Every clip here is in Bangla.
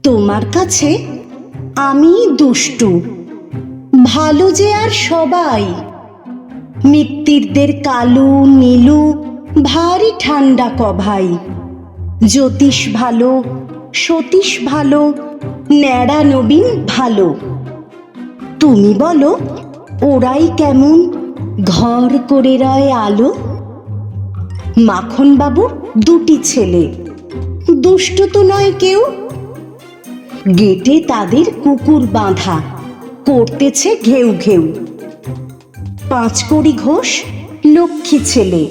তোমার কাছে আমি দুষ্টু, ভালো যে আর সবাই। মিত্তিরদের কালু নীলু ভারী ঠান্ডা কভাই। জ্যোতিষ ভালো, সতীশ ভালো, ন্যাড়া নবীন ভালো। তুমি বলো ওরাই কেমন ঘর করে রয় আলো। মাখনবাবুর দুটি ছেলে, দুষ্ট তো নয় কেউ। গেটে তাদের কুকুর বাঁধা, করতেছে ঘেউ ঘেউ। পাঁচকড়ি ঘোষ লক্ষ্মী ছেলে,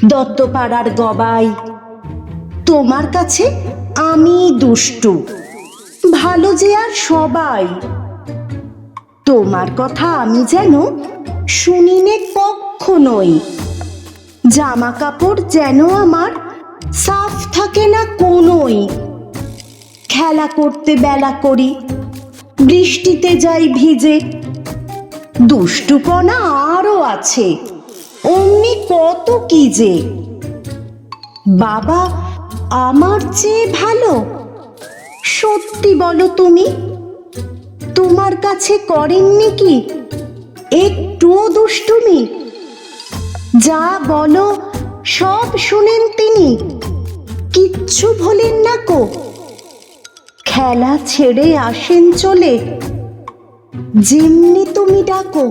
দত্তপাড়ার গবাই। তোমার কাছে আমি দুষ্টু, ভালো যে আর সবাই। তোমার কথা আমি যেন শুনিনে কক্ষনোই। জামা কাপড় যেন আমার সাফ থাকে না কোনোই। খেলা করতে বেলা করি, বৃষ্টিতে যাই ভিজে। দুষ্টুপনা আরও আছে, অমনি কত কি যে। বাবা আমার চেয়ে ভালো, সত্যি বলো তুমি। তোমার কাছে করেননি কি একটুও দুষ্টুমি? যা বলো সব শুনেন তিনি, কিচ্ছু ভোলেন না কো। খেলা ছেড়ে আসেন চলে, যেমনি তুমি ডাকো।